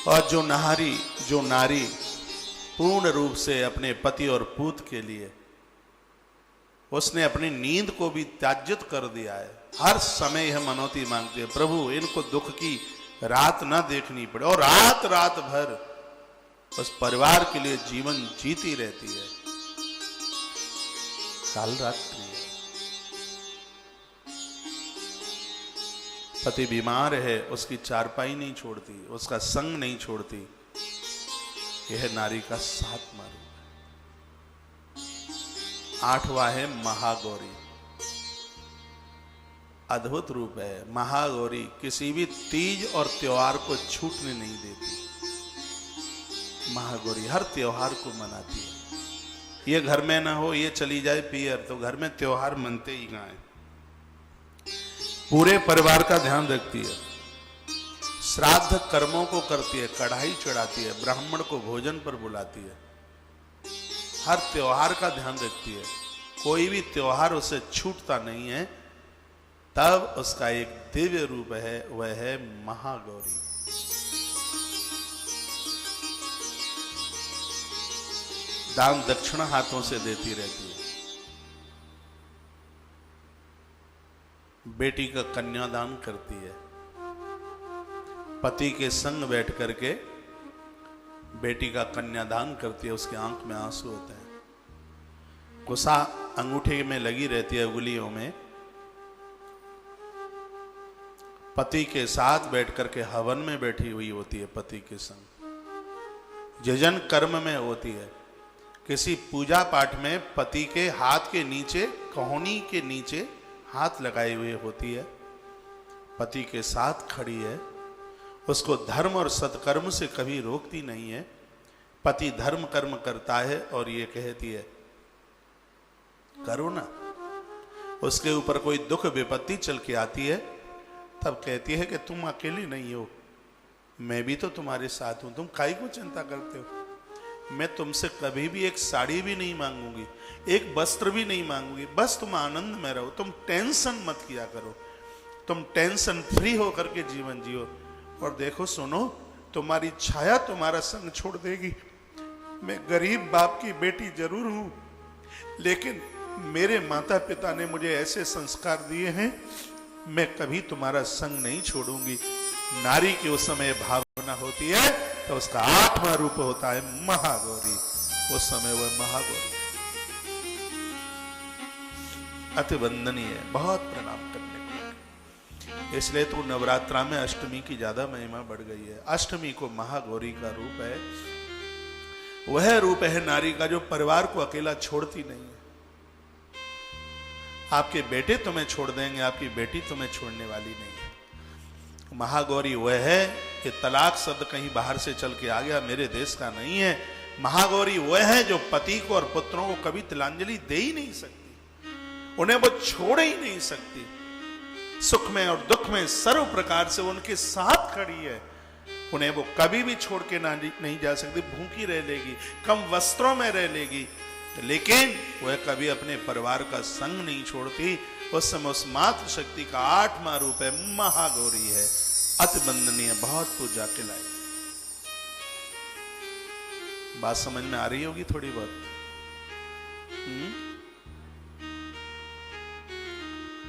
और जो नारी पूर्ण रूप से अपने पति और पूत के लिए उसने अपनी नींद को भी त्याज्यत कर दिया है, हर समय यह मनौती मांगती है, प्रभु इनको दुख की रात ना देखनी पड़े, और रात रात भर उस परिवार के लिए जीवन जीती रहती है। काल रात्रि पति बीमार है, उसकी चारपाई नहीं छोड़ती, उसका संग नहीं छोड़ती। यह नारी का 7वां रूप है। 8वां है महागौरी। अद्भुत रूप है महागौरी, किसी भी तीज और त्योहार को छूटने नहीं देती। महागौरी हर त्योहार को मनाती है। ये घर में ना हो, ये चली जाए पियर, तो घर में त्योहार मनते ही कहां है। पूरे परिवार का ध्यान रखती है, श्राद्ध कर्मों को करती है, कढ़ाई चढ़ाती है, ब्राह्मण को भोजन पर बुलाती है, हर त्योहार का ध्यान रखती है। कोई भी त्योहार उसे छूटता नहीं है। तब उसका एक दिव्य रूप है, वह है महागौरी। दान दक्षिणा हाथों से देती रहती है। बेटी का कन्यादान करती है। पति के संग बैठ करके बेटी का कन्यादान करती है। उसके आंख में आंसू होते हैं, गुस्सा अंगूठे में लगी रहती है, उंगलियों में। पति के साथ बैठ करके हवन में बैठी हुई होती है, पति के संग यजन कर्म में होती है। किसी पूजा पाठ में पति के हाथ के नीचे, कोहनी के नीचे हाथ लगाए हुए होती है, पति के साथ खड़ी है। उसको धर्म और सत्कर्म से कभी रोकती नहीं है। पति धर्म कर्म करता है और ये कहती है करो ना। उसके ऊपर कोई दुख विपत्ति चल के आती है, तब कहती है कि तुम अकेली नहीं हो, मैं भी तो तुम्हारे साथ हूं, तुम काहे को चिंता करते हो। मैं तुमसे कभी भी एक साड़ी भी नहीं मांगूंगी, एक वस्त्र भी नहीं मांगूंगी, बस तुम आनंद में रहो, तुम टेंशन मत किया करो, तुम टेंशन फ्री होकर के जीवन जियो। और देखो सुनो, तुम्हारी छाया तुम्हारा संग छोड़ देगी। मैं गरीब बाप की बेटी जरूर हूं, लेकिन मेरे माता पिता ने मुझे ऐसे संस्कार दिए हैं, मैं कभी तुम्हारा संग नहीं छोड़ूंगी। नारी की उस समय भावना होती है, तो उसका 8वां रूप होता है महागौरी। उस समय वह महागौरी अति वंदनीय है, बहुत प्रणाम करने को। इसलिए तो नवरात्रा में अष्टमी की ज्यादा महिमा बढ़ गई है। अष्टमी को महागौरी का रूप है। वह रूप है नारी का जो परिवार को अकेला छोड़ती नहीं है। आपके बेटे तुम्हें छोड़ देंगे, आपकी बेटी तुम्हें छोड़ने वाली नहीं है। महागौरी वह है कि तलाक शब्द कहीं बाहर से चल के आ गया, मेरे देश का नहीं है। महागौरी वह है जो पति को और पुत्रों को कभी तिलांजलि दे ही नहीं सकती, उन्हें वो छोड़ ही नहीं सकती। सुख में और दुख में सर्व प्रकार से उनके साथ खड़ी है, उन्हें वो कभी भी छोड़ के नहीं जा सकती। भूखी रह लेगी, कम वस्त्रों में रह लेगी, लेकिन वह कभी अपने परिवार का संग नहीं छोड़ती। उस समय उस मातृ शक्ति का 8वां रूप है महागौरी है। अति वंदनीय, बहुत पूजा के लायक। बात समझ में आ रही होगी थोड़ी बहुत।